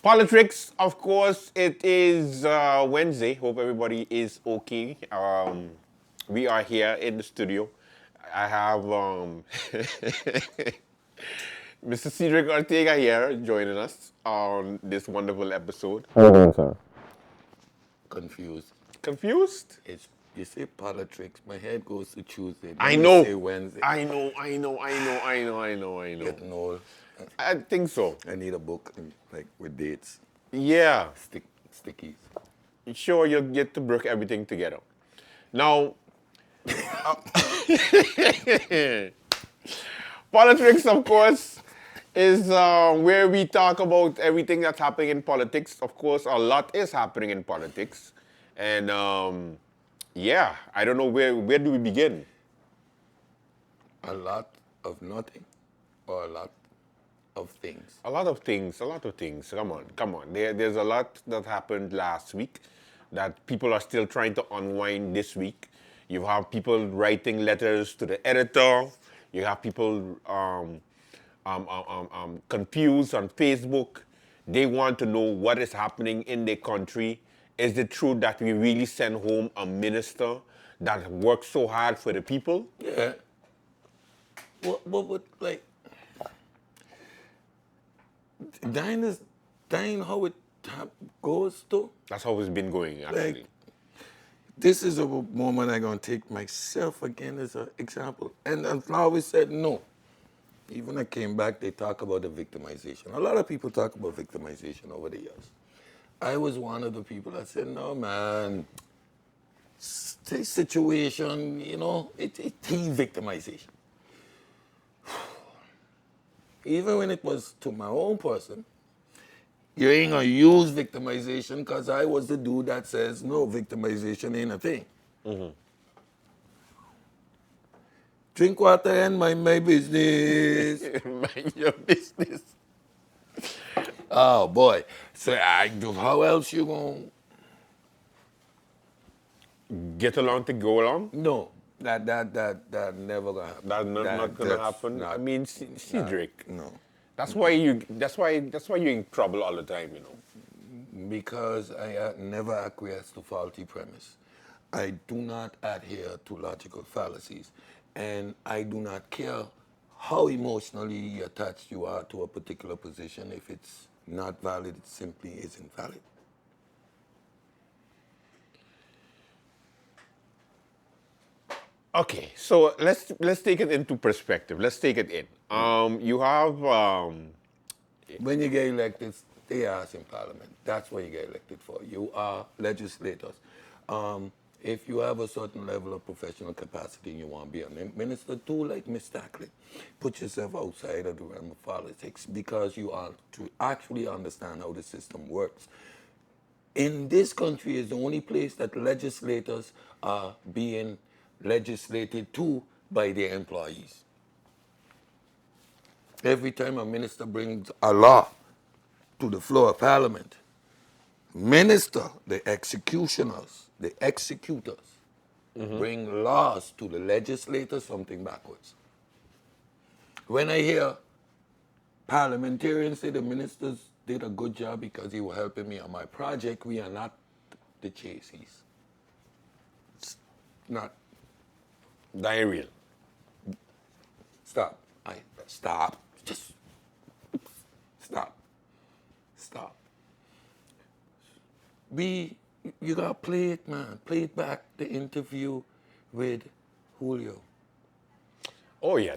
Polotrics, of course, it is Wednesday. Hope everybody is okay. We are here in the studio. I have Mr. Cedric Ortega here joining us on this wonderful episode. Hello, sir. Confused. Confused? It's you say Polotrics, my head goes to Tuesday. I Then know. You say Wednesday. I know. Getting old. I think so. I need a book like with dates, Yeah. stickies. Sure, you'll get to break everything together. Now, politics, of course, is where we talk about everything that's happening in politics. Of course, a lot is happening in politics. And yeah, I don't know where do we begin? A lot of nothing, or a lot of things. A lot of things. Come on. There's a lot that happened last week that people are still trying to unwind this week. You have people writing letters to the editor. You have people confused on Facebook. They want to know what is happening in their country. Is it true that we really send home a minister that works so hard for the people? Yeah. What like dying how it goes to? That's how it's been going, actually. Like, this is a moment I'm going to take myself again as an example. And I've always said no. Even I came back, they talk about the victimization. A lot of people talk about victimization over the years. I was one of the people that said, no, man, this situation, it's team victimization. Even when it was to my own person, you ain't gonna use victimization because I was the dude that says, no, victimization ain't a thing. Mm-hmm. Drink water and mind my business. Mind your business. Oh, boy. So how else you gonna... Get along to go along? No, that never gonna happen. That's not gonna happen. Not, I mean, Cedric. no. That's why you're in trouble all the time, Because I never acquiesce to faulty premise. I do not adhere to logical fallacies. And I do not care how emotionally attached you are to a particular position. If it's not valid, it simply isn't valid. Okay, so let's take it into perspective. Let's take it in. You have When you get elected, they ask in Parliament. That's what you get elected for. You are legislators. If you have a certain level of professional capacity and you want to be a minister, do like Miss Stackley. Put yourself outside of the realm of politics because you are to actually understand how the system works. In this country is the only place that legislators are being legislated to by their employees. Every time a minister brings a law to the floor of Parliament, minister, the executioners, the executors, bring laws to the legislators, something backwards. When I hear parliamentarians say the ministers did a good job because he was helping me on my project, we are not the Chaseys. It's not. diarrhea. Stop. Stop. Just stop. Stop. You gotta play it, man. Play it back, the interview with Julio. Oh yeah,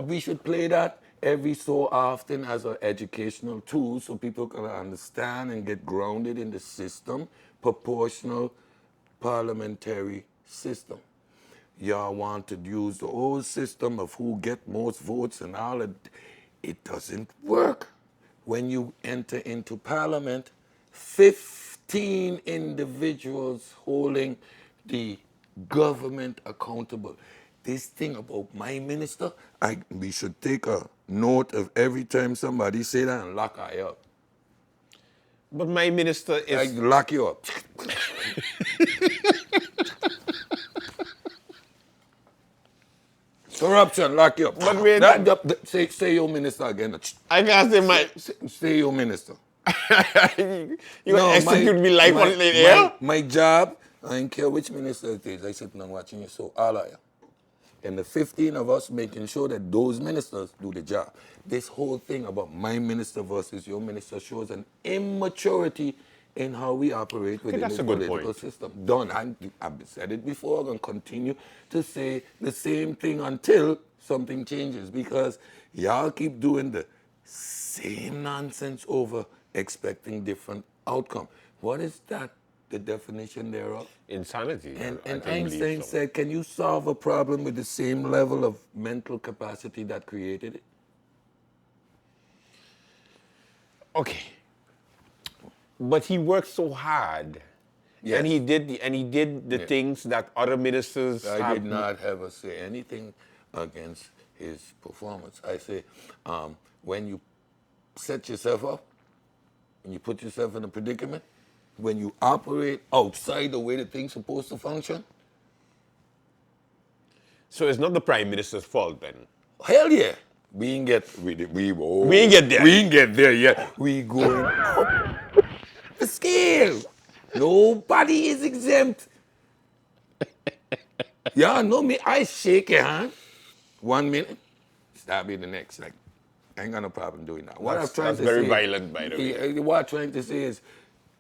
We should play that every so often as an educational tool so people can understand and get grounded in the system, proportional parliamentary system. Y'all want to use the old system of who get most votes and all of it doesn't work. When you enter into Parliament, 15 individuals holding the government accountable. This thing about my minister, we should take a note of every time somebody say that and lock I up. But my minister is Lock you up. Corruption, lock you up. But wait, Say your minister again. I can't say my Say your minister. You gonna execute me live on the air? my job, I don't care which minister it is, I sit down watching you, so all of you. And the 15 of us making sure that those ministers do the job. This whole thing about my minister versus your minister shows an immaturity in how we operate within that's the a good political point. system. Done. I've said it before, I'm going to continue to say the same thing until something changes, because y'all keep doing the same nonsense over expecting different outcome. What is that? The definition thereof? Insanity. And, I and can believe Einstein so. said, can you solve a problem with the same level of mental capacity that created it? Okay. But he worked so hard. Yes. And he did the Yeah. things that other ministers I have. did not ever say anything against his performance. I say, when you set yourself up, when you put yourself in a predicament, when you operate outside the way the thing's supposed to function, So it's not the prime minister's fault then. hell yeah. We ain't get there. We ain't get there yet. We going up the scale. Nobody is exempt. Y'all know me. I shake your hand 1 minute, stab you the next. Like, I ain't got no problem doing that. What I'm trying That's to very say, violent, by the way. what I'm trying to say is,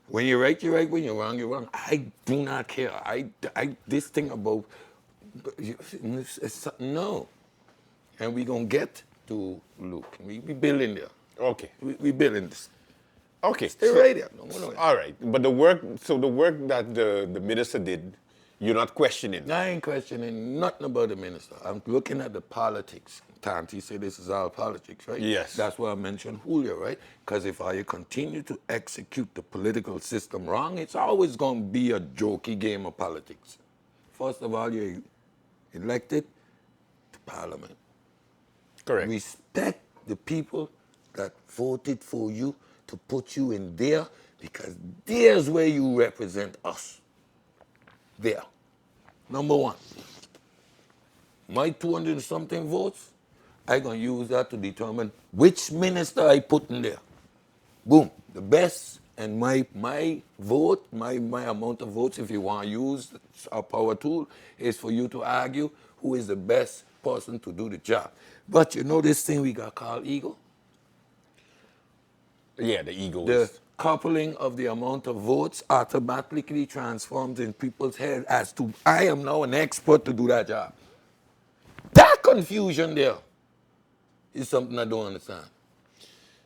when you're right, you're right. When you're wrong, you're wrong. I do not care. This thing about no, and we gonna get to Luke. We building there. Okay. We building this. Okay. Stay right there. No, no, no. All right. But the work that the minister did, you're not questioning. I ain't questioning nothing about the minister. I'm looking at the politics. Tanti said this is all politics, right? Yes. That's why I mentioned Julio, right? Because if I continue to execute the political system wrong, it's always going to be a jokey game of politics. First of all, you're elected to parliament. Correct. Respect the people that voted for you to put you in there, because there's where you represent us. There. Number one. My 200 and something votes, I'm going to use that to determine which minister I put in there. Boom. The best, and my vote, my amount of votes, if you want to use a power tool, is for you to argue who is the best person to do the job. But you know this thing we got called ego? Yeah, the ego The is. coupling of the amount of votes automatically transforms in people's head as to, I am now an expert to do that job. That confusion there is something I don't understand.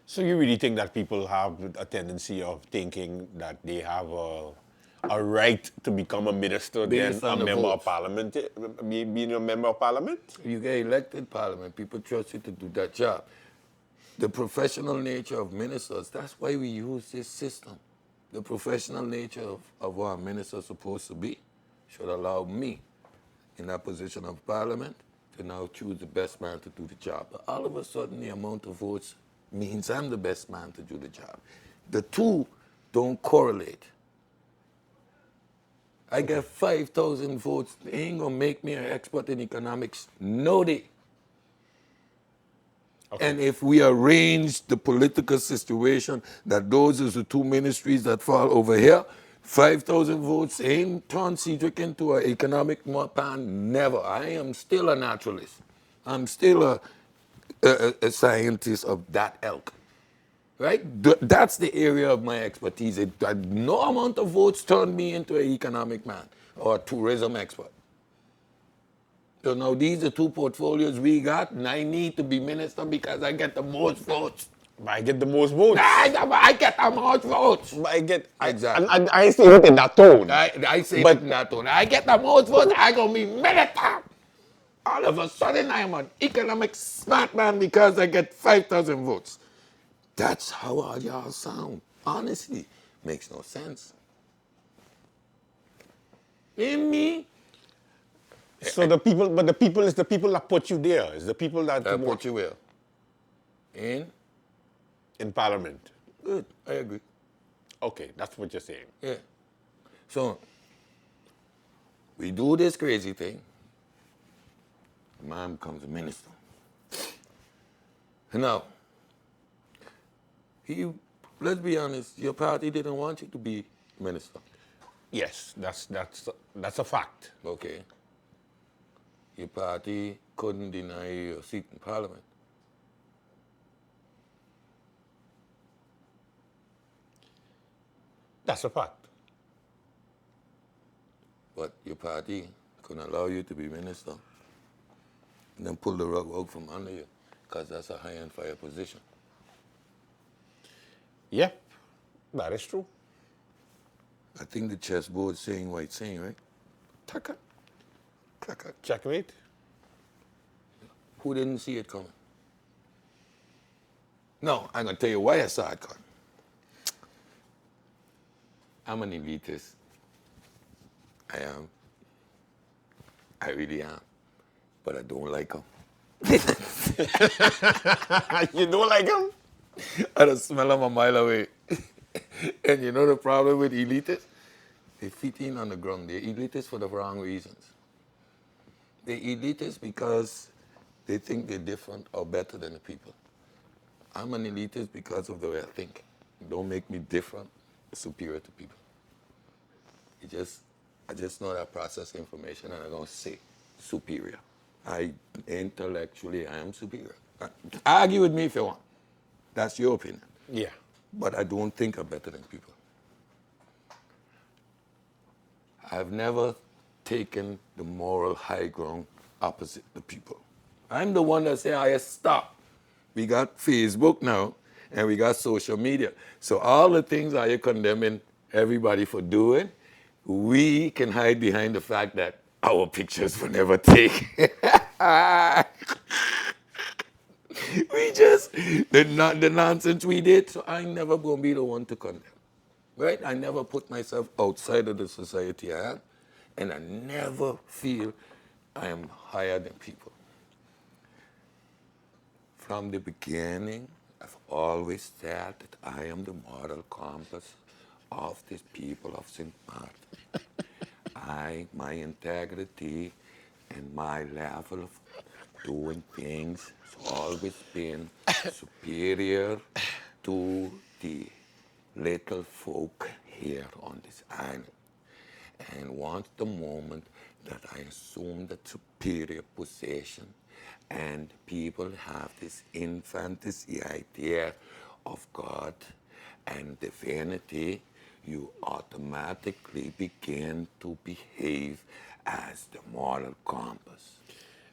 So you really think that people have a tendency of thinking that they have a right to become a minister Based than on a the member of votes. parliament, being a member of parliament? You get elected parliament, people trust you to do that job. The professional nature of ministers, that's why we use this system. The professional nature of what a minister is supposed to be should allow me, in that position of parliament, to now choose the best man to do the job. But all of a sudden, the amount of votes means I'm the best man to do the job. The two don't correlate. I get 5,000 votes. They ain't gonna make me an expert in economics. No, they. Okay. And if we arrange the political situation that those are the two ministries that fall over here, 5,000 votes ain't turned Cedric into an economic pan. Never. I am still a naturalist. I'm still a scientist of that ilk. Right? That's the area of my expertise. No amount of votes turned me into an economic man or a tourism expert. So now these are two portfolios we got, and I need to be minister because I get the most votes. I get the most votes. I get the most votes. But I get Exactly. I say it in that tone. I say But- it in that tone. I get the most votes. I gonna be minister. All of a sudden, I'm an economic smart man because I get 5,000 votes. That's how all y'all sound. Honestly, makes no sense. In me, So the people is the people that put you there. It's the people that I want put you where? in parliament. Good. I agree. Okay, that's what you're saying. Yeah. So, we do this crazy thing. Man becomes a minister. Now, he let's be honest, your party didn't want you to be minister. Yes, that's a fact. Okay. Your party couldn't deny you a seat in parliament. That's a fact. But your party couldn't allow you to be minister and then pull the rug out from under you because that's a high and fire position. Yep, that is true. I think the chessboard saying what it's saying, right? Taka. Clack. Checkmate. Who didn't see it coming? No, I'm going to tell you why I saw it coming. I'm an elitist. I am. I really am. But I don't like them. You don't like him? I just smell them a mile away. And you know the problem with elitists? They fit in on the ground. They're elitists for the wrong reasons. They're elitists because they think they're different or better than the people. I'm an elitist because of the way I think. Don't make me different, superior to people. I just know that I process information and I don't say superior. Intellectually, I am superior. Argue with me if you want. That's your opinion. Yeah. But I don't think I'm better than people. I've never taken the moral high ground opposite the people. I'm the one that say, I stop. We got Facebook now, and we got social media. So all the things that you're condemning everybody for doing, we can hide behind the fact that our pictures were never taken. We just, the nonsense we did, so I never gonna be the one to condemn. Right? I never put myself outside of the society I am, and I never feel I am higher than people. From the beginning, I've always said that I am the moral compass of these people of St. Martin. My integrity and my level of doing things has always been superior to the little folk here on this island. And once the moment that I assume that superior position and people have this infancy idea of God and divinity, you automatically begin to behave as the moral compass.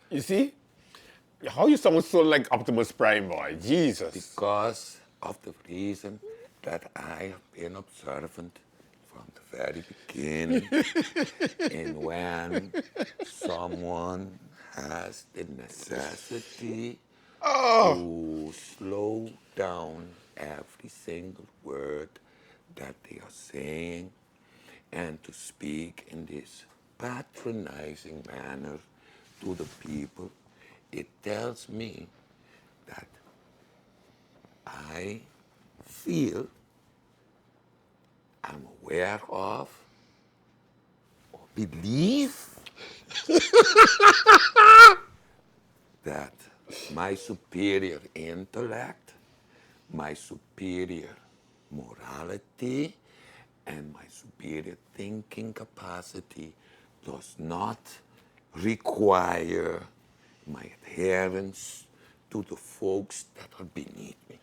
You see? How you sound so like Optimus Prime, boy. Jesus. Because of the reason that I have been observant from the very beginning. And when someone has the necessity to slow down every single word that they are saying and to speak in this patronizing manner to the people, it tells me that I feel I'm aware of or believe that my superior intellect, my superior morality, and my superior thinking capacity does not require my adherence to the folks that are beneath me.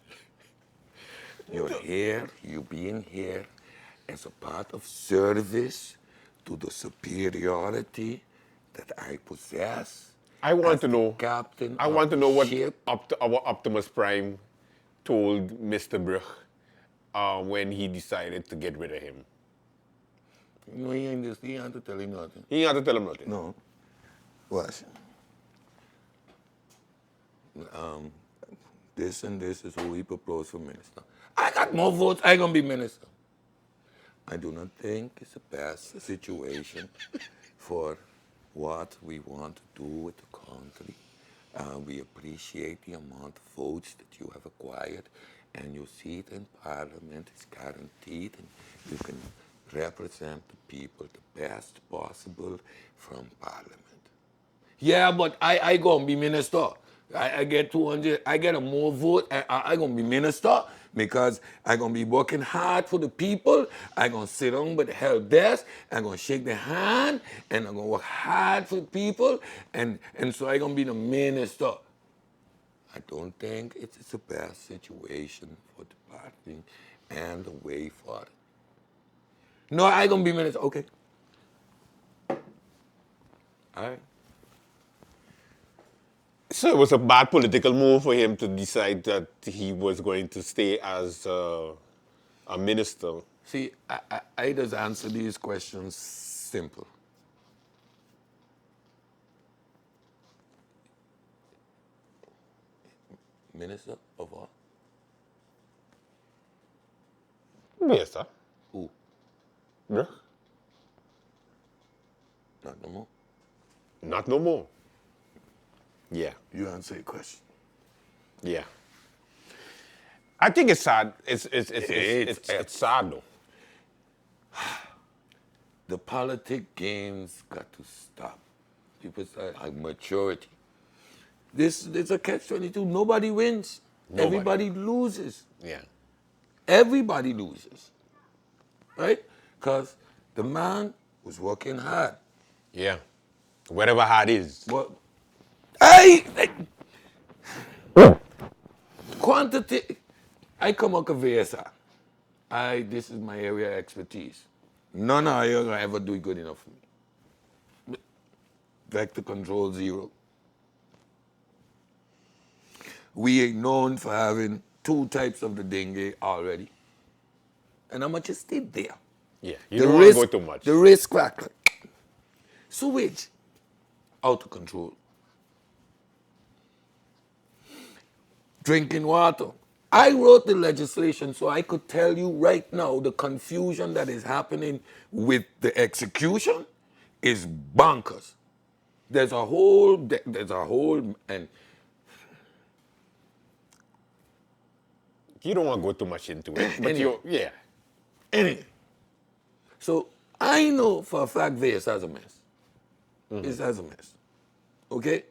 You're here, you being here as a part of service to the superiority that I possess. I want as to the know. Captain I of want to the know what ship. our Optimus Prime told Mr. Brug when he decided to get rid of him. No, he ain't to tell him nothing. He ain't have to tell him nothing. No. Watch. This and this is who he proposed for minister. I got more votes, I gonna be minister. I do not think it's the best situation for what we want to do with the country. We appreciate the amount of votes that you have acquired, and your seat in Parliament is guaranteed, and you can represent the people the best possible from Parliament. Yeah, but I gonna be minister. I get 200, I get a more vote, I going to be minister because I going to be working hard for the people. I going to sit down with the help desk, I'm going to shake their hand, and I'm going to work hard for the people, and so I going to be the minister. I don't think it's the best situation for the party and the way forward. No, I going to be minister. Okay. All right. So it was a bad political move for him to decide that he was going to stay as a minister. See, I just answer these questions simple. Minister of what? Yes, sir. Who? Yeah. Not no more. Not no more. Yeah. You answer your question. Yeah. I think it's sad. It's sad though. The politic games got to stop. People say like maturity. This is a catch-22. Nobody wins. Nobody. Everybody loses. Yeah. Everybody loses. Right? Because the man was working hard. Yeah. Whatever hard is. What? Quantity. I come out of VSR. This is my area of expertise. None of you gonna ever do good enough for me. Vector control 0. We are known for having 2 types of the dengue already. And I'm gonna just stay there. Yeah. You don't want to go too much. The risk factor. Sewage. Out of control. Drinking water. I wrote the legislation so I could tell you right now the confusion that is happening with the execution is bonkers. There's a whole, and You don't want to go too much into it. But Anyway. yeah. anyway. So I know for a fact this has a mess. It has a mess. Okay?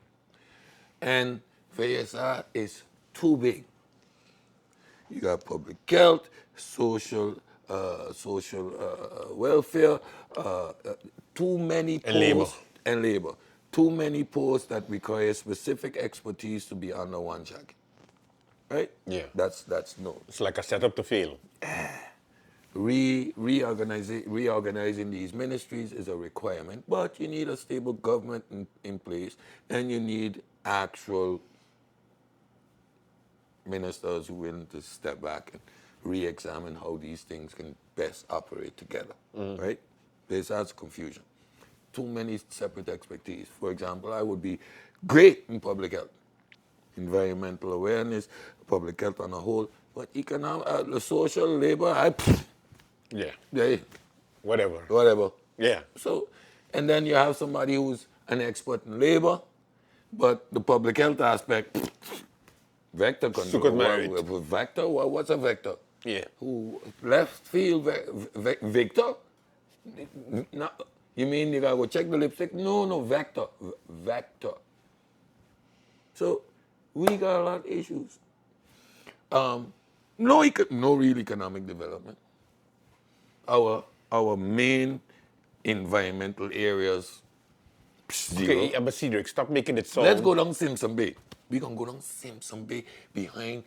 And VSR is too big. You got public health, social welfare, too many posts. labor. And labor. Too many posts that require specific expertise to be under one jacket. Right? Yeah. That's no. It's like a setup to fail. Reorganizing these ministries is a requirement, but you need a stable government in place, and you need actual ministers who are willing to step back and re-examine how these things can best operate together, right? There's lots of confusion. Too many separate expertise. For example, I would be great in public health, environmental awareness, public health on a whole, but economic, social, labor, Yeah. Whatever. whatever. Yeah. So, and then you have somebody who's an expert in labor, but the public health aspect, vector control. Sukkot married. Vector? What's a vector? Yeah. Who left field Victor? No, you mean you gotta go check the lipstick? No, vector. Vector. So we got a lot of issues. No real economic development. Our main environmental areas, zero. Okay, but Cedric, stop making it sound. Let's go down Simpson Bay. We're going to go down Simpson Bay behind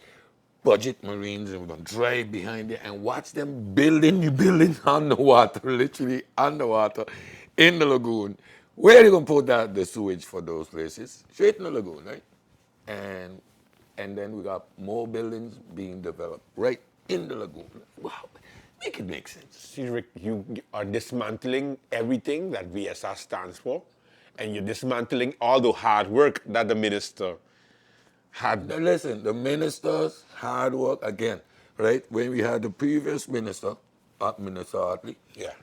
Budget Marines, and we're going to drive behind there and watch them building new buildings underwater, literally underwater, in the lagoon. Where are you going to put the sewage for those places? Straight in the lagoon, right? And then we got more buildings being developed right in the lagoon. Wow, make it make sense. Cedric, you are dismantling everything that VSR stands for, and you're dismantling all the hard work that the minister had. Now listen, the minister's hard work again, right? When we had the previous minister, Minister Hartley, Yeah.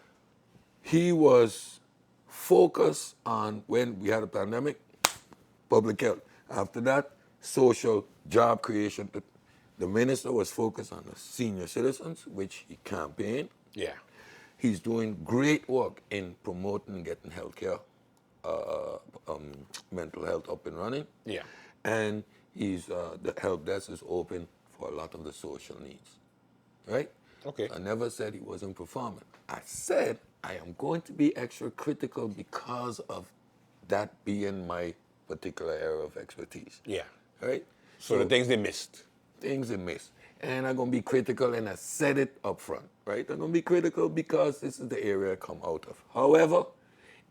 he was focused on, when we had a pandemic, public health. After that, social job creation. The minister was focused on the senior citizens, which he campaigned. Yeah. He's doing great work in promoting getting healthcare, mental health up and running. Yeah. And the help desk is open for a lot of the social needs, right? Okay. I never said he wasn't performing. I said I am going to be extra critical because of that being my particular area of expertise. Yeah. Right? So the things they missed. Things they miss. And I'm going to be critical, and I said it up front, right? I'm going to be critical because this is the area I come out of. However,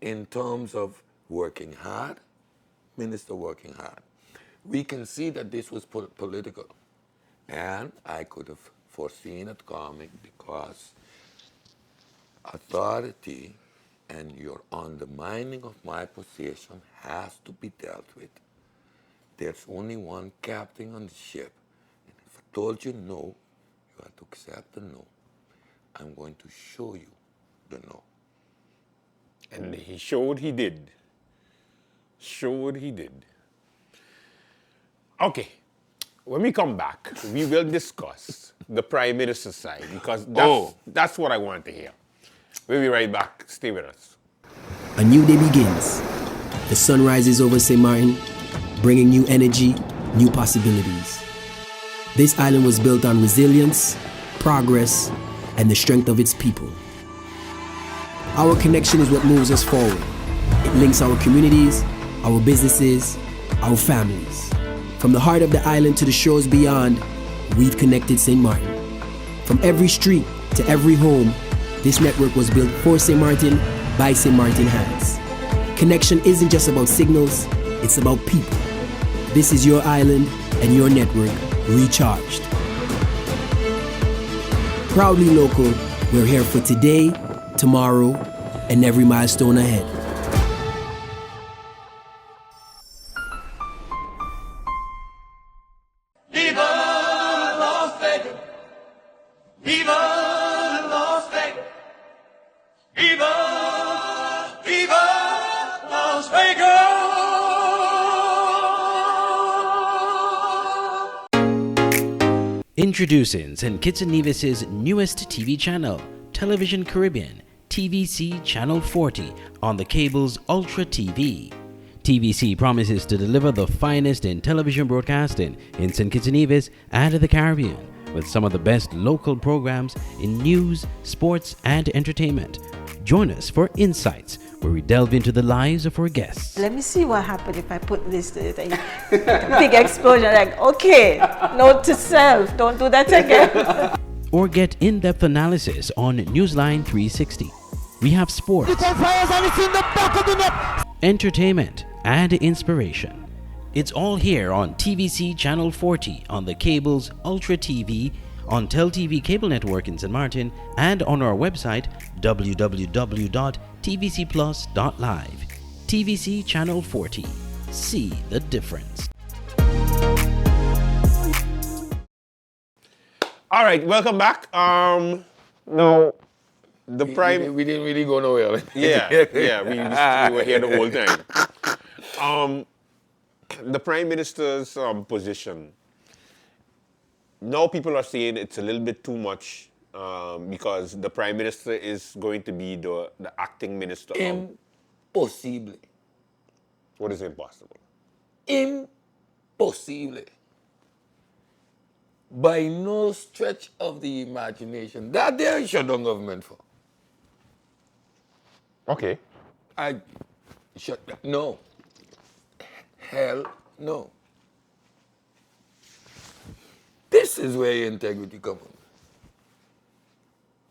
in terms of working hard, Minister working hard, we can see that this was political. And I could have foreseen it coming because authority and your undermining of my position has to be dealt with. There's only one captain on the ship. And if I told you no, you have to accept the no. I'm going to show you the no. And he showed he did. Showed he did. Okay. When we come back, we will discuss the Prime Minister's side because that's what I want to hear. We'll be right back. Stay with us. A new day begins. The sun rises over St. Martin, bringing new energy, new possibilities. This island was built on resilience, progress, and the strength of its people. Our connection is what moves us forward. It links our communities, our businesses, our families. From the heart of the island to the shores beyond, we've connected St. Martin. From every street to every home, this network was built for St. Martin by St. Martin hands. Connection isn't just about signals, it's about people. This is your island and your network recharged. Proudly local, we're here for today, tomorrow, and every milestone ahead. Introducing St. Kitts and Nevis' newest TV channel, Television Caribbean, TVC Channel 40 on the cable's Ultra TV. TVC promises to deliver the finest in television broadcasting in St. Kitts and Nevis and the Caribbean, with some of the best local programs in news, sports, and entertainment. Join us for Insights, where we delve into the lives of our guests. Let me see what happens if I put this to it. Big explosion, like, okay, note to self, don't do that again. Or get in-depth analysis on Newsline 360. We have sports, entertainment, and inspiration. It's all here on TVC Channel 40 on the cable's Ultra TV, on TelTV Cable Network in St. Martin, and on our website www.tvcplus.live. TVC Channel 40. See the difference. All right, welcome back. Now, the Prime... We didn't really go nowhere. Yeah, we were here the whole time. The Prime Minister's position. Now people are saying it's a little bit too much because the Prime Minister is going to be the acting minister. Impossible. What is impossible? Impossible. By no stretch of the imagination. That there is shut down government for. Okay. I shut down. No. Hell no. This is where integrity comes from.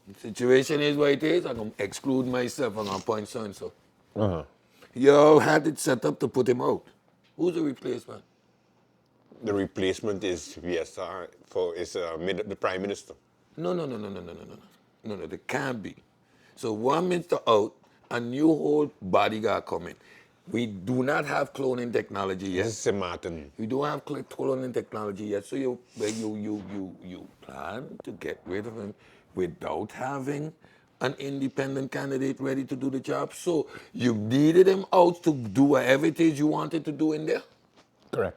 The situation is what it is. I'm going to exclude myself. I'm going to point so and so. You had it set up to put him out. Who's the replacement? The replacement is VSR the Prime Minister. No. There can't be. So one minister out, a new whole bodyguard coming. We do not have cloning technology yet. This is St. Martin. We don't have cloning technology yet. So you plan to get rid of him without having an independent candidate ready to do the job. So you needed him out to do whatever it is you wanted to do in there? Correct.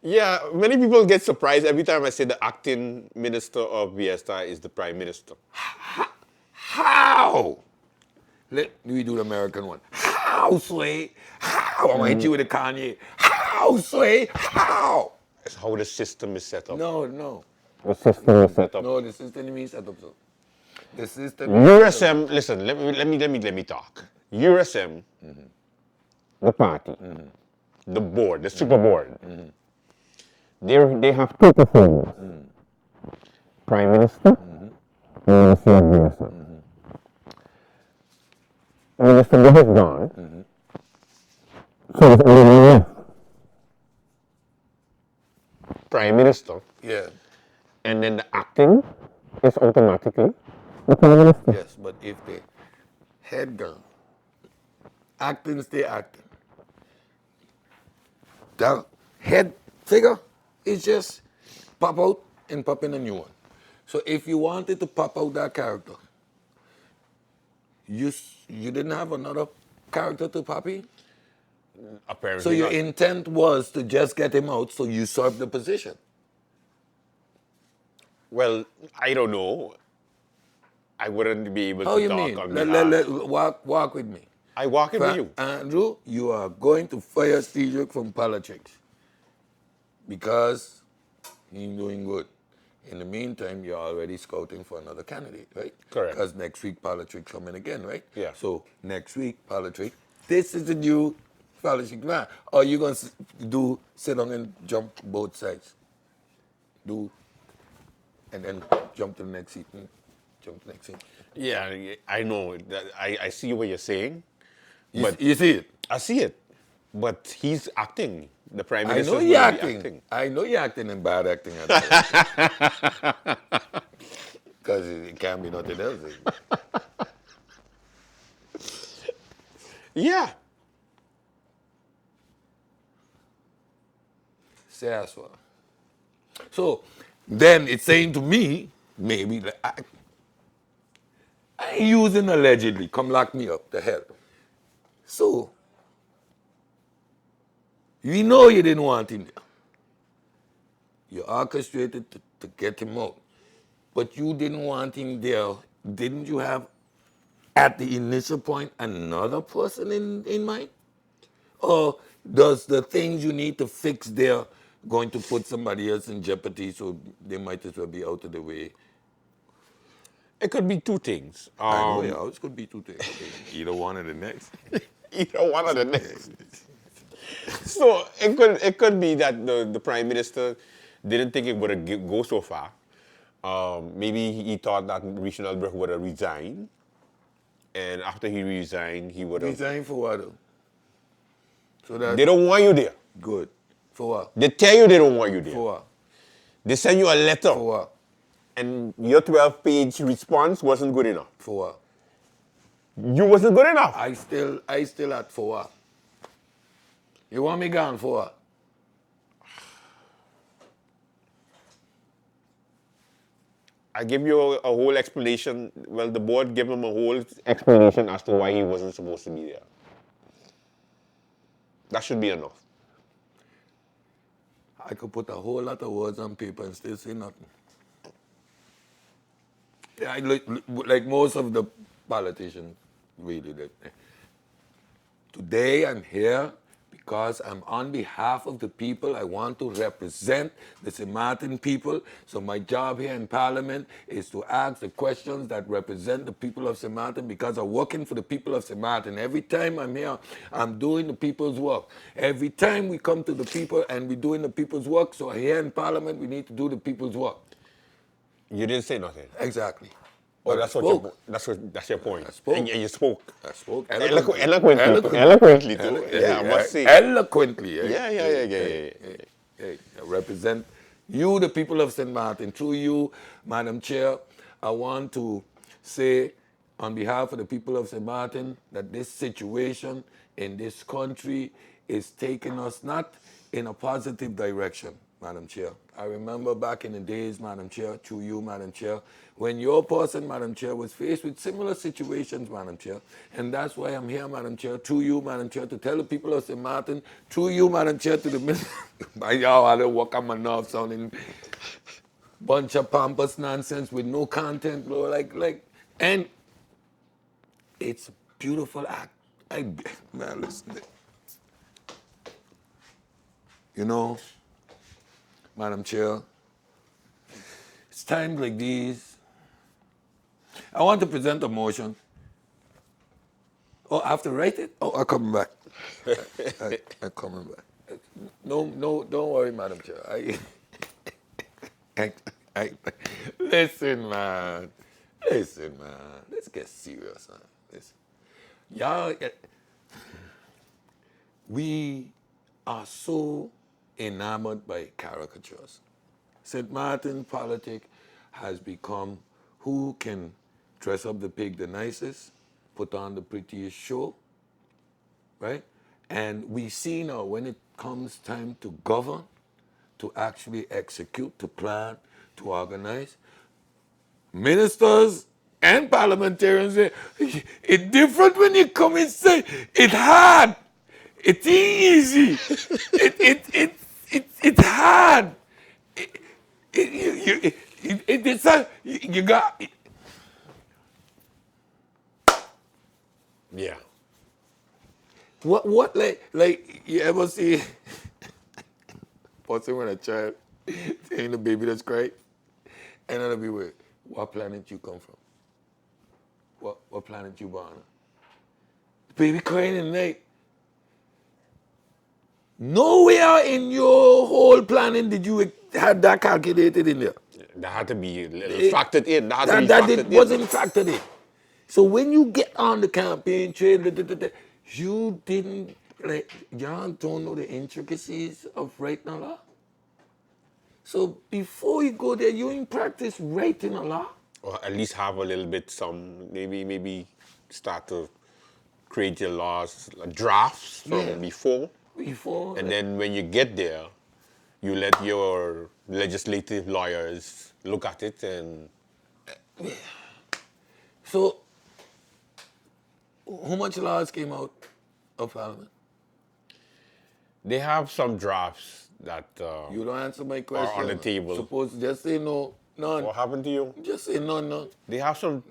Yeah, many people get surprised every time I say the acting minister of VSI is the Prime Minister. How? Let me do the American one. How? How, Sway? How? I'm going to hit you with a Kanye. How, Sway? How? It's how the system is set up. No. The system is set up. No, the system is set up so. The system USM, listen, let me talk. USM, the party, the board, the super board, they have two performers. Prime Minister, Minister of USM. Minister Brug is gone. So it's only one left. Prime Minister. Yeah. And then the acting is automatically the Prime Minister. Yes, but if the head girl acting, stay acting. The head figure is just pop out and pop in a new one. So if you wanted to pop out that character, you didn't have another character to pop in? Apparently So your not. intent was to just get him out so you serve the position. Well, I don't know. I wouldn't be able How to you talk mean? on behalf. Walk with me. I walk it with you. Andrew, you are going to fire Steve from Polotrics because he's doing good. In the meantime, you're already scouting for another candidate, right? Correct. Because next week, Polotrics coming again, right? Yeah. So next week, Polotrics, this is the new Polotrics man. Or you going to sit down and jump both sides? And then jump to the next seat. Jump to the next seat. Yeah, I know. I see what you're saying. But You see it? I see it. But he's acting. The Prime I Minister know is you're gonna be acting. I know you're acting and bad acting. Because it can't be nothing else. Yeah. Say as well. So then it's saying to me, maybe, that I ain't using allegedly. Come lock me up, the hell. So, you know you didn't want him there. You orchestrated to get him out. But you didn't want him there. Didn't you have, at the initial point, another person in mind? Or does the things you need to fix there going to put somebody else in jeopardy so they might as well be out of the way? It could be two things. I know, yeah, it could be two things. Either one or the next. Either one or the next. So it could be that the Prime Minister didn't think it would go so far. Maybe he thought that Regional Brug would have resigned. And after he resigned, he would have... Resign for what? So that They don't want you there. good. For what? They tell you they don't want you there. For what? They send you a letter. For what? And your 12-page response wasn't good enough. For what? You wasn't good enough. I still at for what? You want me gone for what? I give you a whole explanation. Well, the board gave him a whole explanation as to why he wasn't supposed to be there. That should be enough. I could put a whole lot of words on paper and still say nothing. Yeah, like most of the politicians really did. Today I'm here because I'm on behalf of the people. I want to represent the St. Martin people. So my job here in Parliament is to ask the questions that represent the people of St. Martin because I'm working for the people of St. Martin. Every time I'm here, I'm doing the people's work. Every time we come to the people and we're doing the people's work, so here in Parliament, we need to do the people's work. You didn't say nothing. Exactly. Oh, But I spoke. that's your point. I spoke. And you spoke. I spoke Eloquently too. Yeah, I must say. Eloquently. Yeah. Hey, I represent you, the people of St. Martin. Through you, Madam Chair, I want to say on behalf of the people of St. Martin that this situation in this country is taking us not in a positive direction, Madam Chair. I remember back in the days, Madam Chair, through you, Madam Chair, when your person, Madam Chair, was faced with similar situations, Madam Chair. And that's why I'm here, Madam Chair, through you, Madam Chair, to tell the people of St. Martin, through you, Madam Chair, to the minister. Y'all, I don't work on my nerves sounding bunch of pompous nonsense with no content, bro. And it's a beautiful act Man, listen. You know, Madam Chair, it's times like these. I want to present a motion. Oh, I have to write it? Oh, I'm coming back. I'm coming back. No, don't worry, Madam Chair. Listen, man. Let's get serious, man. Listen. Y'all, we are so enamored by caricatures. St. Martin politic has become who can dress up the pig the nicest, put on the prettiest show, right? And we see now when it comes time to govern, to actually execute, to plan, to organize, ministers and parliamentarians say, it's different when you come and say, it's hard, it's easy, it's hard. You got. Yeah. What like you ever see person when a child saying the baby that's crying, and other people, what planet you come from? What planet you born on? The baby crying in the night. Nowhere in your whole planning did you have that calculated in there. That had to be factored in. That wasn't factored in. So when you get on the campaign trail, you didn't, like, y'all don't know the intricacies of writing a law. So before you go there, you in practice writing a law. Or at least have a little bit, maybe start to create your laws, drafts from before. And then when you get there, you let your legislative lawyers look at it and... So, how much laws came out of Parliament? They have some drafts that You don't answer my question. are on the table. Suppose just say no, none. What happened to you? Just say none. They have some.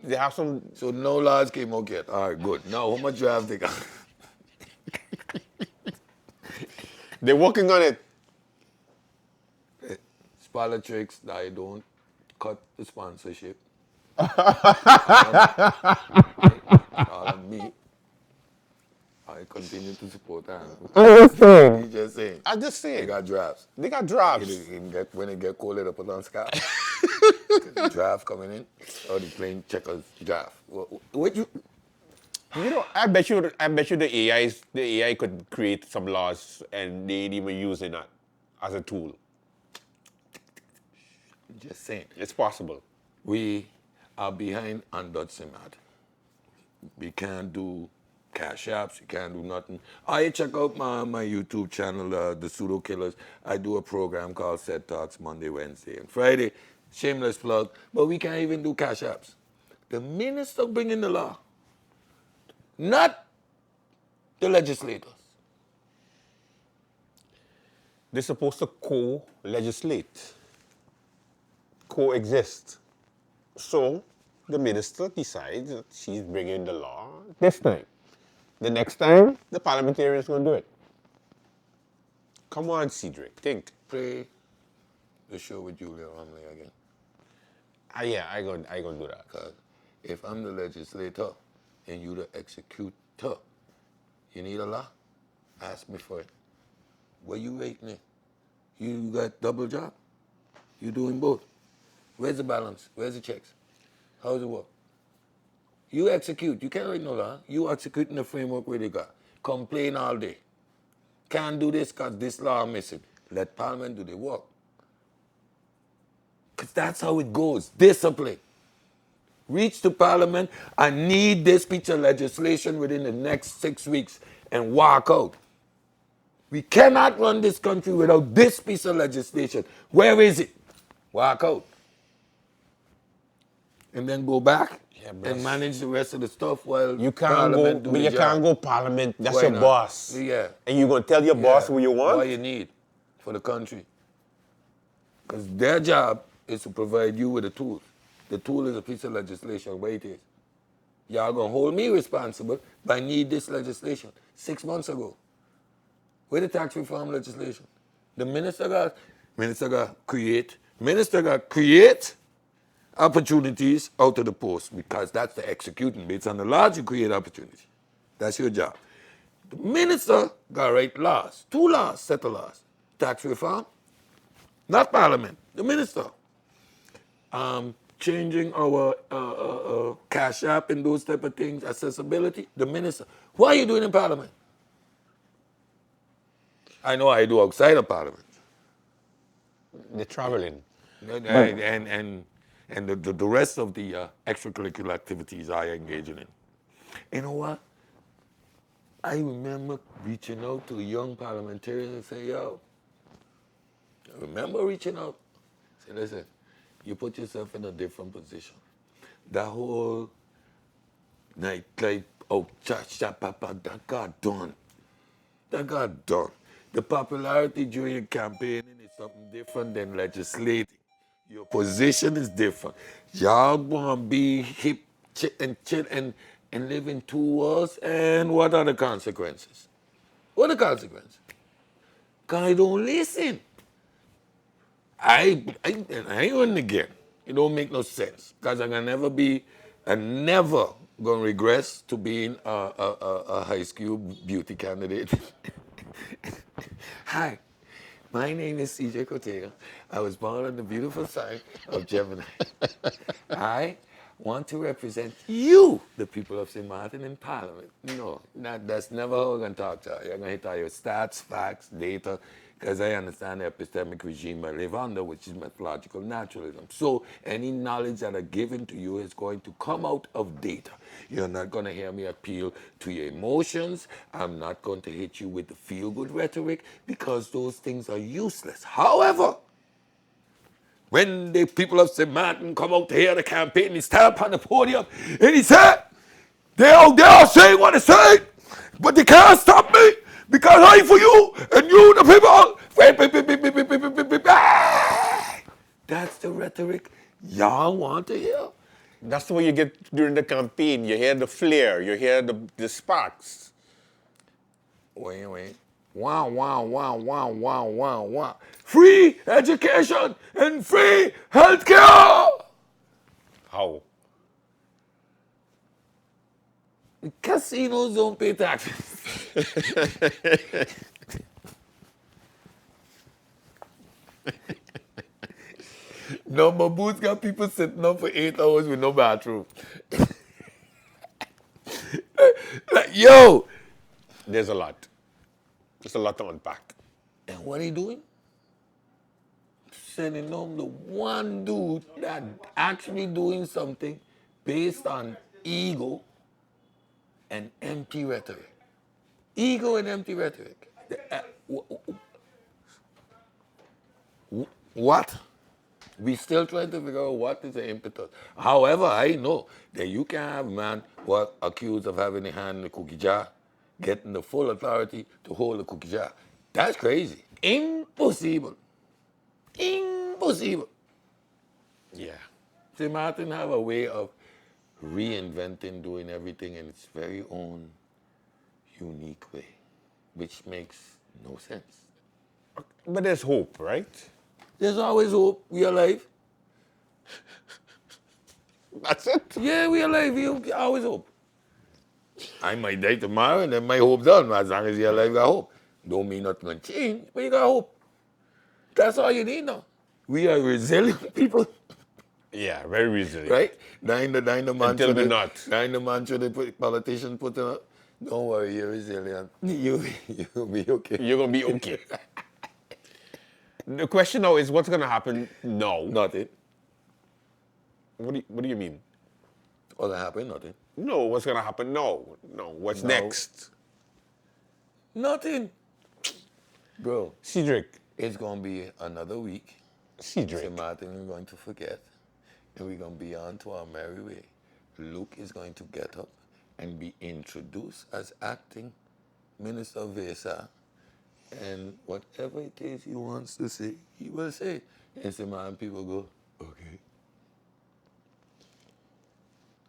So no laws came out yet. All right, good. Now, how much draft they got? They're working on it. Polotrics, I don't cut the sponsorship. All on me. I continue to support them. You just saying. I'm just saying. They got drafts. They got drafts. When it get cold, they put on scarf. Draft coming in. Or they playing checkers draft. What you? You know, I bet you the AI could create some laws and they ain't even using that as a tool. Just saying. It's possible. We are behind on .CMAT. We can't do cash apps. We can't do nothing. I check out my YouTube channel, The Pseudo Killers. I do a program called Set Talks Monday, Wednesday, and Friday. Shameless plug. But we can't even do cash apps. The minister bringing the law. Not the legislators. They're supposed to co-legislate, coexist. So the minister decides that she's bringing the law this time. The next time, the parliamentarians going to do it. Come on, Cedric, think. Play the show with Julia Romley again. Yeah, I gonna do that. Because if I'm the legislator and you the executor, you need a law? Ask me for it. What you rating it? You got double job? You doing both? Where's the balance? Where's the checks? How's it work? You execute. You can't write no law. You execute in the framework where they got. Complain all day. Can't do this because this law missing. Let Parliament do the work. Because that's how it goes. Discipline. Reach to Parliament. I need this piece of legislation within the next 6 weeks and walk out. We cannot run this country without this piece of legislation. Where is it? Walk out. And then go back and manage the rest of the stuff while You can't Parliament go, do but the you job. can't go Parliament. That's Why your not? boss. Yeah. And you gonna tell your boss who you want? What you need for the country. Because their job is to provide you with the tools. The tool is a piece of legislation. Where it is. Y'all gonna hold me responsible, but I need this legislation. 6 months ago, where the tax reform legislation? The minister got create opportunities out of the post because that's the executing bits. On the laws, you create opportunity. That's your job. The minister got to write laws. 2 laws, set of laws. Tax reform, not parliament, the minister. Changing our cash app and those type of things, accessibility, the minister. What are you doing in parliament? I know I do outside of parliament. They're traveling. And the rest of the extracurricular activities I engage in. You know what? I remember reaching out to young parliamentarians and say, yo, I remember reaching out. Say, listen, you put yourself in a different position. That whole nightlife, that got done. That got done. The popularity during campaigning is something different than legislating. Your position is different. Y'all want to be hip and live in 2 worlds, and what are the consequences? What are the consequences? Because I don't listen. I ain't running again. It don't make no sense. Because I'm never going to regress to being a high school beauty candidate. Hi, my name is CJ Cortega. I was born on the beautiful sign of Gemini. I want to represent you, the people of St. Martin, in Parliament. No, that's never how we're going to talk to you. You're going to tell your stats, facts, data, because I understand the epistemic regime I live under, which is methodological naturalism. So any knowledge that are given to you is going to come out of data. You're not going to hear me appeal to your emotions. I'm not going to hit you with the feel-good rhetoric because those things are useless. However, when the people of St. Martin come out to hear the campaign, he stand up on the podium and he said, they out there saying what they say, but they can't stop me because I for you and you the people. That's the rhetoric y'all want to hear. That's what you get during the campaign. You hear the flare, you hear the sparks. Wait. Wow. Free education and free healthcare. How? Casinos don't pay taxes. No, my boots got people sitting up for 8 hours with no bathroom. Like, yo. There's a lot. There's a lot to unpack. And what are you doing? Sending home the one dude that actually doing something based on ego and empty rhetoric. Ego and empty rhetoric. What? We still trying to figure out what is the impetus. However, I know that you can have a man who are accused of having a hand in the cookie jar, getting the full authority to hold the cookie jar. That's crazy. Impossible. Impossible. Yeah. St. Martin have a way of reinventing, doing everything in its very own unique way, which makes no sense. But there's hope, right? There's always hope. We alive. That's it. Yeah, we alive. We always hope. I might die tomorrow and then my hope done. As long as you're alive, you got hope. Don't mean nothing gonna change, but you got hope. That's all you need now. We are resilient people. Yeah, very resilient. Right? Dying the mantra. Until we're not. Dying the mantra politicians put in up. Don't worry, you're resilient. You'll be okay. You're going to be okay. The question now is what's going to happen now? Nothing. What do you mean? What's gonna happen? Nothing. No, what's going to happen now? No, what's next? Nothing. Bro, Cedric. it's gonna be another week. Cedric. St. Martin is going to forget. And we're going to be on to our merry way. Luke is going to get up and be introduced as acting Minister of Vesa. And whatever it is he wants to say, he will say. And St. Martin people go, okay.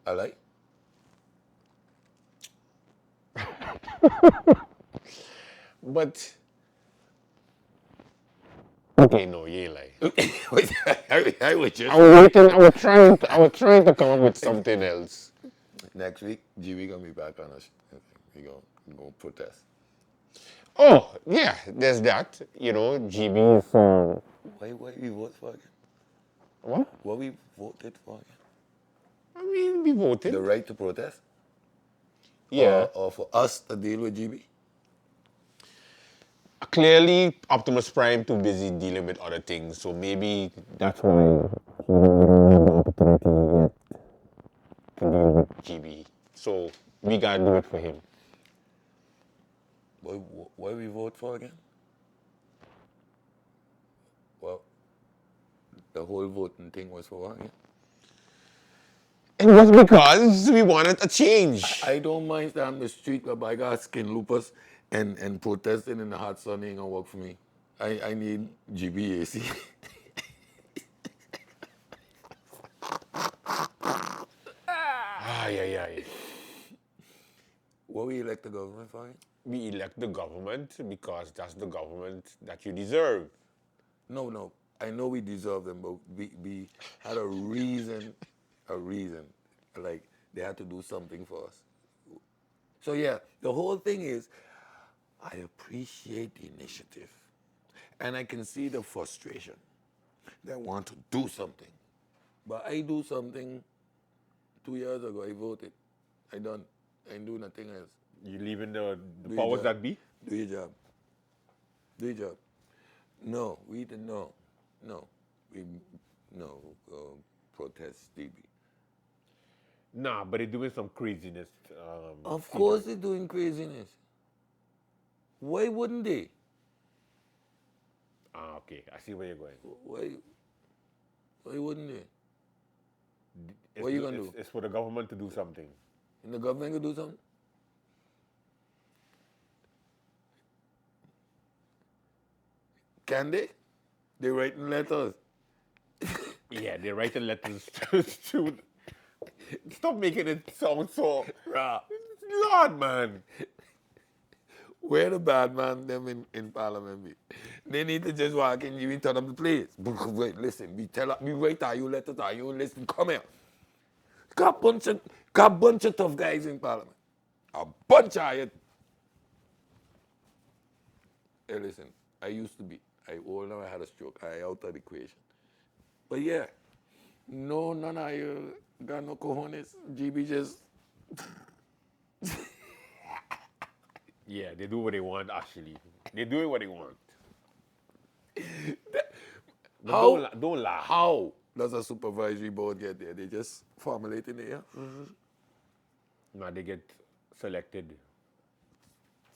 I like. But okay, no, you ain't lying. I was just I was waiting. I was trying to come up with something else. next week. GB gonna be back on us. We gonna protest. Oh yeah, there's that. You know, GB is Why we vote for again? what? What we voted for again? I mean, we voted. The right to protest, Yeah. or for us to deal with GB. Clearly, Optimus Prime too busy dealing with other things, so maybe that's why he don't have the opportunity yet to deal with GB. So we gotta do it for him. Why we vote for again? Well, the whole voting thing was for what again? It was because we wanted a change. I don't mind standing on the street where I got skin lupus and protesting in the hot sun ain't gonna work for me. I need GBAC. Ay, ay, ay. What we elect the government for? We elect the government because that's the government that you deserve. No. I know we deserve them, but we had a reason. Like they had to do something for us. So yeah, the whole thing is, I appreciate the initiative. And I can see the frustration. They want to do something. But I do something 2 years ago, I voted. I done. I ain't do nothing else. You leaving the Do your powers job. that be? Do your job. Do your job. No, we did no. Protest DB. Nah, but they're doing some craziness. Of course they're doing craziness. Why wouldn't they? Ah, okay. I see where you're going. Why wouldn't they? It's What you gonna do? It's for the government to do something. And the government could do something? Can they? They writing letters. Yeah, they're writing letters to. Stop making it sound so. Lord, man. Where the bad man them in Parliament be? They need to just walk in, you tell them the place. Wait, listen, we write you letters, you listen, come here. Got bunch of tough guys in Parliament. A bunch of it. Hey, listen, I used to be. I old now I had a stroke. I out of the equation. But yeah, none of you got no cojones. GB just Yeah, they do what they want, actually. They're doing what they want. But How? don't laugh. How does a supervisory board get there? They just formulate in the air. Now they get selected.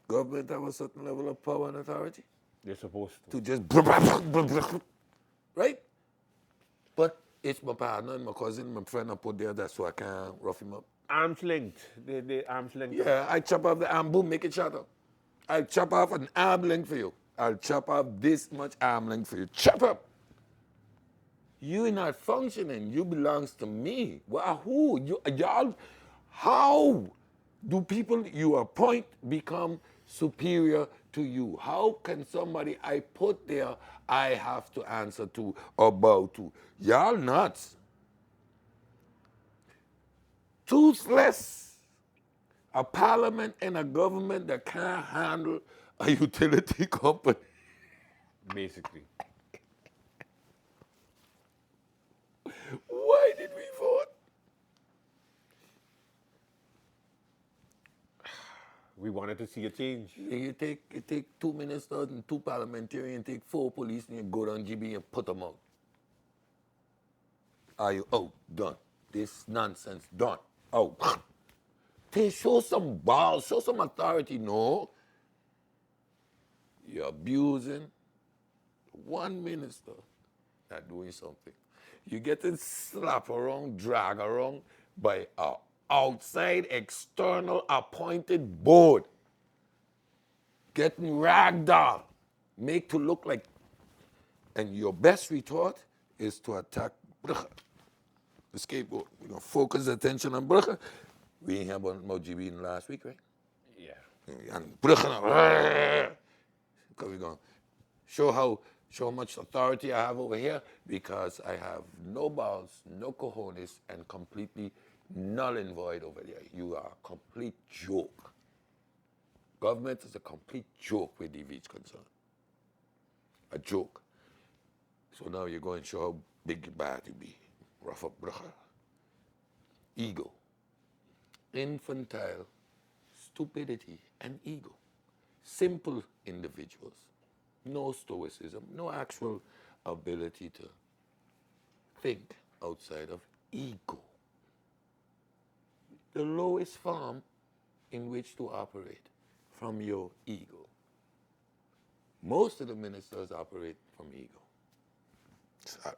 Government have a certain level of power and authority They're supposed to to. just right. But it's my partner and my cousin, my friend I put there. That's why I can't rough him up. Arms linked. They arms linked. Yeah, I chop off the arm, boom, make it shut up. I'll chop off an arm length for you. I'll chop off this much arm length for you. Chop up. You're not functioning. You belongs to me. Well, who? Y'all, how do people you appoint become superior to you? How can somebody I put there I have to answer to or bow to? Y'all nuts. Toothless. A parliament and a government that can't handle a utility company. Basically. Why did we vote? We wanted to see a change. You take 2 ministers and 2 parliamentarians, take 4 police, and you go down GB and put them out. Are you out? Done. This nonsense done. Out. They show some balls, show some authority. No. You're abusing one minister not doing something. You getting slapped around, drag around by an outside external appointed board. Getting ragged on, make to look like, and your best retort is to attack Brug, the scapegoat. We're gonna focus attention on Brug. We ain't have about GB in last week, right? Yeah. And because we're going to show how much authority I have over here, because I have no balls, no cojones, and completely null and void over there. You are a complete joke. Government is a complete joke where DV is concerned. A joke. So now you're going to show how big your bad you be. Rough up, brother. Ego. Infantile stupidity and ego. Simple individuals. No stoicism, no actual ability to think outside of ego. The lowest form in which to operate from your ego. Most of the ministers operate from ego. Sorry.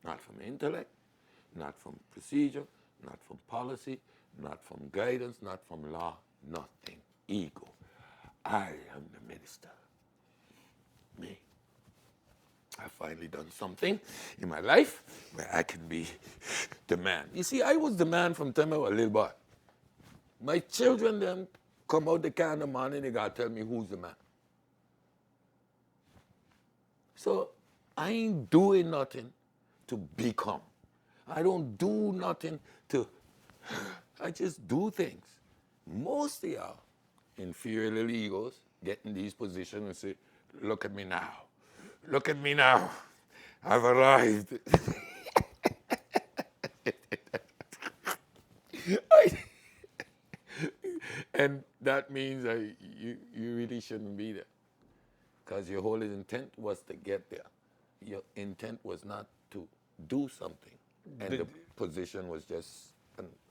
Not from intellect, not from procedure, not from policy, not from guidance, not from law, nothing. Ego. I am the minister. Me. I've finally done something in my life where I can be the man. You see, I was the man from time I was a little boy. My children then come out the car in the morning, they gotta tell me who's the man. So I ain't doing nothing to become. I don't do nothing to, I just do things. Most of y'all, inferior little egos, get in these positions and say, look at me now. Look at me now. I've arrived. And that means you really shouldn't be there. Because your whole intent was to get there. Your intent was not to do something. And the position was just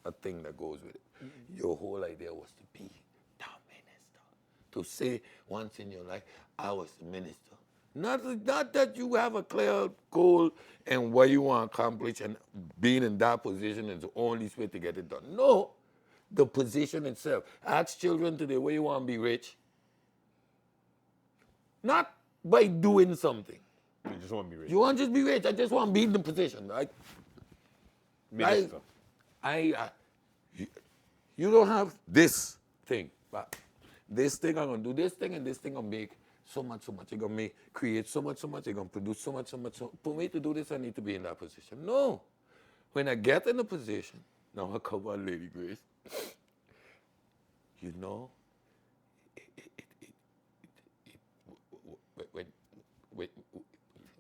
a thing that goes with it. Your whole idea was to be the minister. To say once in your life, I was the minister. Not that you have a clear goal and what you want to accomplish, and being in that position is the only way to get it done. No, the position itself. Ask children today, where you want to be rich? Not by doing something. You just want to be rich. You want to just be rich. I just want to be in the position. Right? Minister. You don't have this thing. But this thing, I'm going to do this thing, and this thing, I'm going to make so much. You're going to create so much. You're going to produce so much. So for me to do this, I need to be in that position. No. When I get in the position, now I come on, Lady Grace, you know,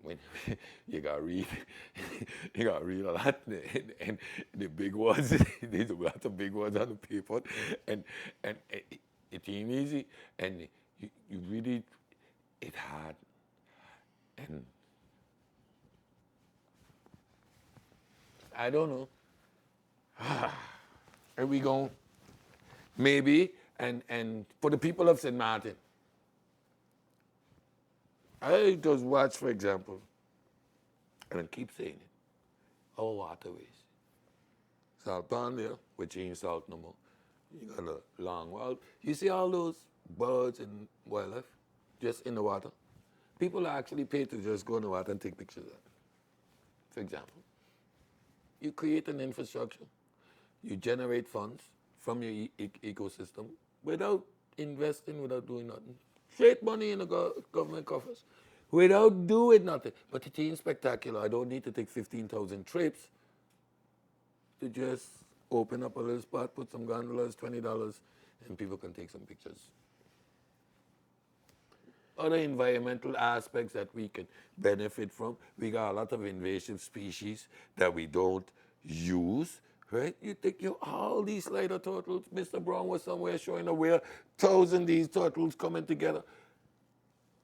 when you gotta read, you gotta read a lot, and the big ones, there's a lot of big ones on the paper, and it ain't easy, and you really, it's hard, and I don't know. Are we going? Maybe, and for the people of St. Martin, I just watch, for example, and I keep saying it, our waterways. Salt pond there, which ain't salt no more. You got a long while. You see all those birds and wildlife just in the water? People are actually paid to just go in the water and take pictures of it. For example, you create an infrastructure, you generate funds from your ecosystem without investing, without doing nothing. Straight money in the government coffers without doing nothing. But it ain't spectacular. I don't need to take 15,000 trips to just open up a little spot, put some gondolas, $20, and people can take some pictures. Other environmental aspects that we can benefit from. We got a lot of invasive species that we don't use, right? You think all these slider turtles, Mr. Brown was somewhere showing where 1,000 of these turtles coming together.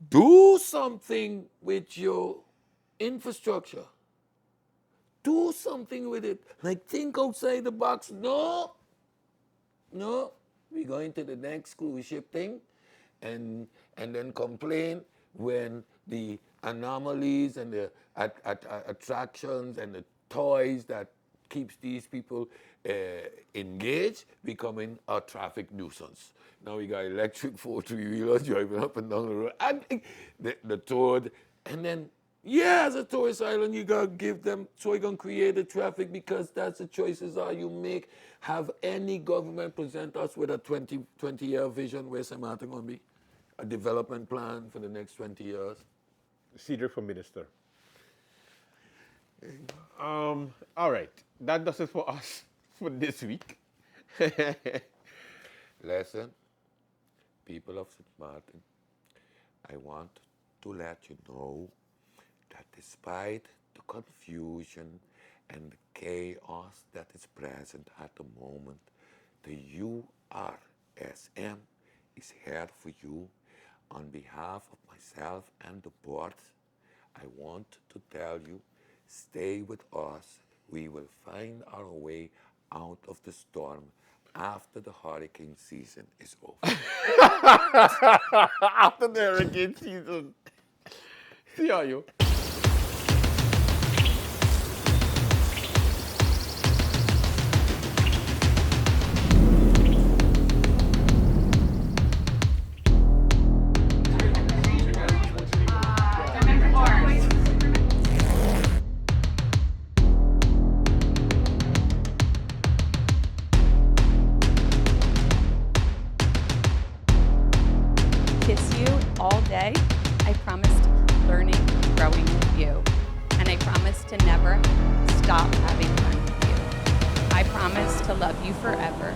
Do something with your infrastructure. Do something with it. Like, think outside the box. No, we're going to the next cruise ship thing and then complain when the anomalies and the attractions and the toys that keeps these people engaged becoming a traffic nuisance. Now we got electric 4 3-wheelers driving up and down the road. And the toad, and then Yeah, as a tourist island, you gotta give them, so you're gonna create the traffic because that's the choices are you make. Have any government present us with a 20-year vision where St. Martin gonna be? A development plan for the next 20 years? Cedar for minister. All right. That does it for us for this week. Listen, people of St. Martin, I want to let you know that despite the confusion and the chaos that is present at the moment, the URSM is here for you. On behalf of myself and the board, I want to tell you, stay with us. We will find our way out of the storm after the hurricane season is over. After the hurricane season. See how you. Kiss you all day. I promise to keep learning and growing with you. And I promise to never stop having fun with you. I promise to love you forever.